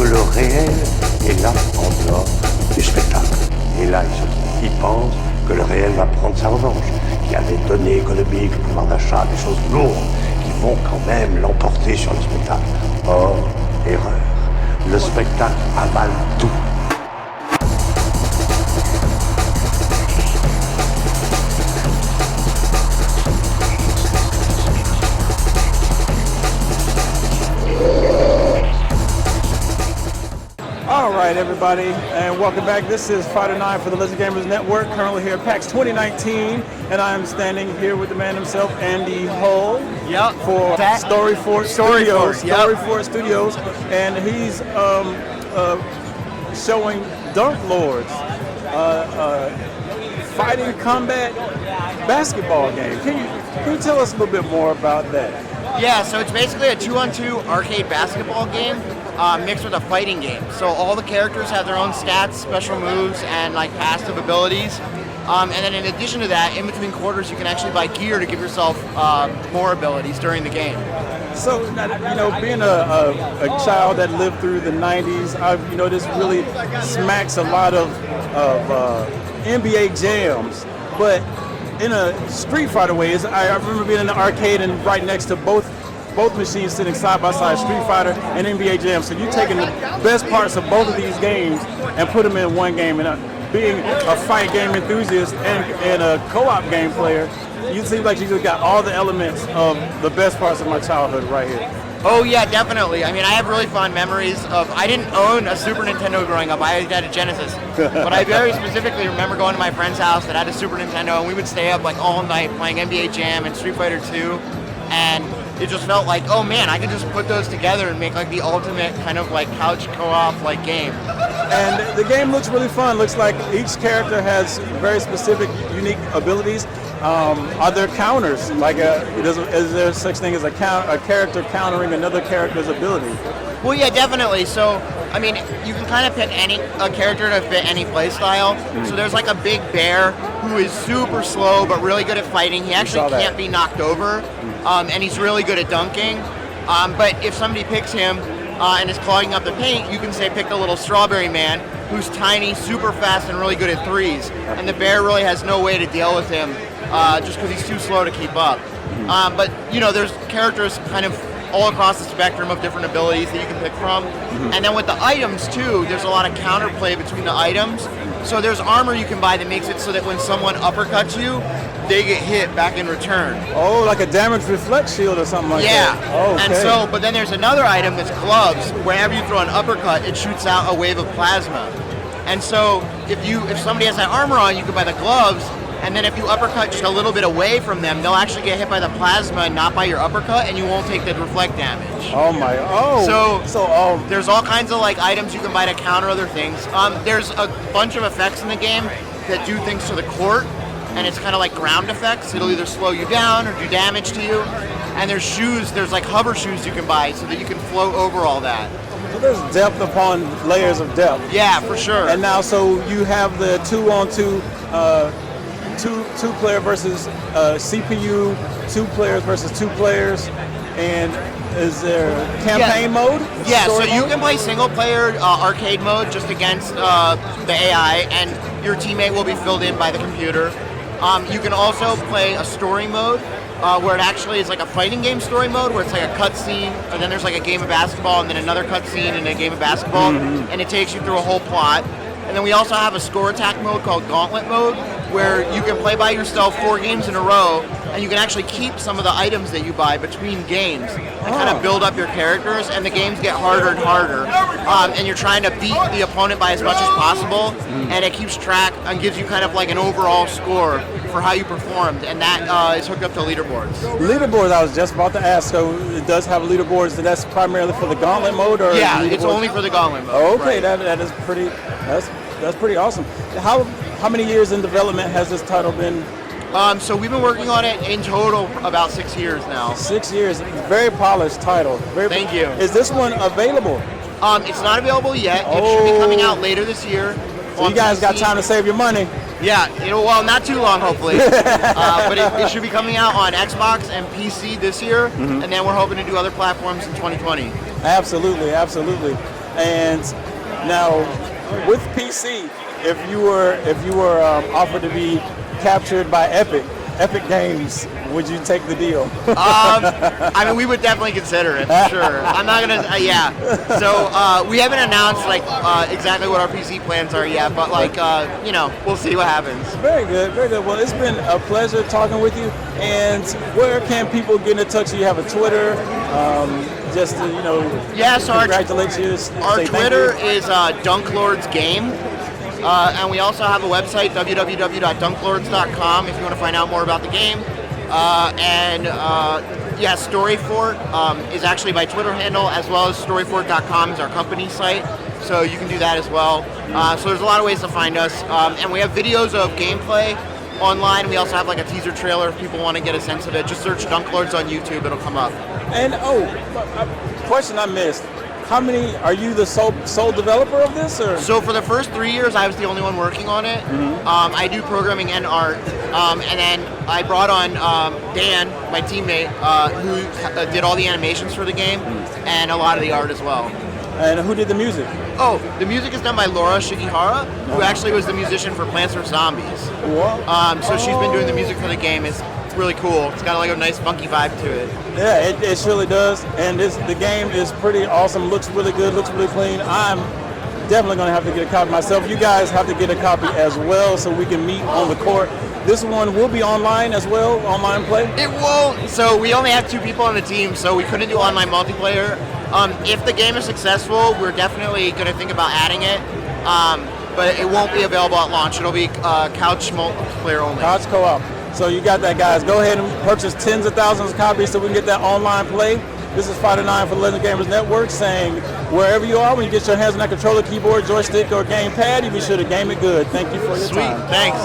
le réel est là en dehors du spectacle. Et là, ils pensent que le réel va prendre sa revanche, qu'il y a des données économiques, le pouvoir d'achat, des choses lourdes qui vont quand même l'emporter sur le spectacle. Or, erreur. Le spectacle avale tout. All right, everybody, and welcome back. This is Fighter 9 for the Lizard Gamers Network, currently here at PAX 2019, and I am standing here with the man himself, Andy Hull, for Storyfort Studios, and he's showing Dunk Lordz, fighting combat basketball game. Can you tell us a little bit more about that? Yeah, so it's basically a 2-on-2 arcade basketball game mixed with a fighting game. So all the characters have their own stats, special moves, and like passive abilities. And then in addition to that, in between quarters, you can actually buy gear to give yourself more abilities during the game. So, being a child that lived through the 90s, this really smacks a lot of NBA jams. But in a Street Fighter way, I remember being in the arcade and right next to both machines sitting side by side, Street Fighter and NBA Jam. So you're taking the best parts of both of these games and put them in one game. And being a fight game enthusiast and a co-op game player, you seem like you just got all the elements of the best parts of my childhood right here. Oh yeah, definitely. I mean, I have really fond memories of, I didn't own a Super Nintendo growing up, I had a Genesis. But I very specifically remember going to my friend's house that had a Super Nintendo, and we would stay up like all night playing NBA Jam and Street Fighter 2. And it just felt like, oh man, I could just put those together and make like the ultimate kind of like couch co-op like game. And the game looks really fun. Looks like each character has very specific, unique abilities. Are there counters? Like, is there such thing as a character countering another character's ability? Well, yeah, definitely. So, I mean, you can kind of pick a character to fit any play style. So there's like a big bear who is super slow but really good at fighting. He actually can't be knocked over, and he's really good at dunking. But if somebody picks him and is clogging up the paint, you can say pick the little strawberry man who's tiny, super fast, and really good at threes. And the bear really has no way to deal with him just because he's too slow to keep up. But, there's characters kind of all across the spectrum of different abilities that you can pick from. And then with the items too, there's a lot of counterplay between the items. So there's armor you can buy that makes it so that when someone uppercuts you, they get hit back in return. Oh, like a damage reflect shield or something like that. Yeah. Oh, okay. But then there's another item that's gloves. Whenever you throw an uppercut, it shoots out a wave of plasma. And so if somebody has that armor on, you can buy the gloves. And then if you uppercut just a little bit away from them, they'll actually get hit by the plasma and not by your uppercut, and you won't take the reflect damage. Oh my! So there's all kinds of like items you can buy to counter other things. There's a bunch of effects in the game that do things to the court, and it's kind of like ground effects. It'll either slow you down or do damage to you. And there's shoes. There's like hover shoes you can buy so that you can float over all that. So there's depth upon layers of depth. Yeah, for sure. And now, so you have the 2-on-2. Two player versus CPU, 2 players versus 2 players, and is there campaign mode? Yeah, so you can play single player arcade mode just against the AI, and your teammate will be filled in by the computer. You can also play a story mode where it actually is like a fighting game story mode where it's like a cutscene, and then there's like a game of basketball, and then another cutscene and a game of basketball, and it takes you through a whole plot. And then we also have a score attack mode called Gauntlet mode, where you can play by yourself 4 games in a row, and you can actually keep some of the items that you buy between games and kind of build up your characters, and the games get harder and harder. And you're trying to beat the opponent by as much as possible, and it keeps track and gives you kind of like an overall score for how you performed, and that is hooked up to leaderboards. Leaderboards, I was just about to ask, so it does have leaderboards, and that's primarily for the Gauntlet mode? Or yeah, it's only for the Gauntlet mode. Oh, okay, right. that is pretty, that's pretty awesome. How many years in development has this title been? So we've been working on it in total about 6 years now. 6 years, very polished title. Thank you. Is this one available? It's not available yet. It should be coming out later this year. So you guys got time to save your money. Yeah, well, not too long, hopefully. But it should be coming out on Xbox and PC this year, and then we're hoping to do other platforms in 2020. Absolutely, absolutely. And now with PC, if you were offered to be captured by Epic Games, would you take the deal? I mean, we would definitely consider it, for sure. I'm not gonna, yeah. So we haven't announced like exactly what our PC plans are yet, but like, you know, we'll see what happens. Very good, very good. Well, it's been a pleasure talking with you. And where can people get in touch? You have a Twitter, just to, you know, yeah, so congratulate you. Our Twitter is Dunk Lordz Game. And we also have a website, www.dunklordz.com, if you want to find out more about the game. Yeah, Storyfort is actually my Twitter handle, as well as storyfort.com is our company site. So you can do that as well. So there's a lot of ways to find us. And we have videos of gameplay online. We also have like a teaser trailer if people want to get a sense of it. Just search Dunk Lordz on YouTube, it'll come up. And a question I missed. How many, are you the sole developer of this? Or? So for the first 3 years, I was the only one working on it. Mm-hmm. I do programming and art. And then I brought on Dan, my teammate, who did all the animations for the game and a lot of the art as well. And who did the music? Oh, the music is done by Laura Shigihara, who actually was the musician for Plants vs. Zombies. What? So she's been doing the music for the game. It's really cool. It's got like a nice funky vibe to it. Yeah, it surely does. And the game is pretty awesome. Looks really good. Looks really clean. I'm definitely going to have to get a copy myself. You guys have to get a copy as well so we can meet on the court. This one will be online as well, online play? It won't. So we only have 2 people on the team, so we couldn't do online multiplayer. If the game is successful, we're definitely going to think about adding it. But it won't be available at launch. It'll be couch multiplayer only. Couch co-op. So you got that, guys. Go ahead and purchase tens of thousands of copies so we can get that online play. This is Fighter 9 for the Legend Gamers Network saying, wherever you are, when you get your hands on that controller, keyboard, joystick, or gamepad, you be sure to game it good. Thank you for your time. Sweet. Thanks.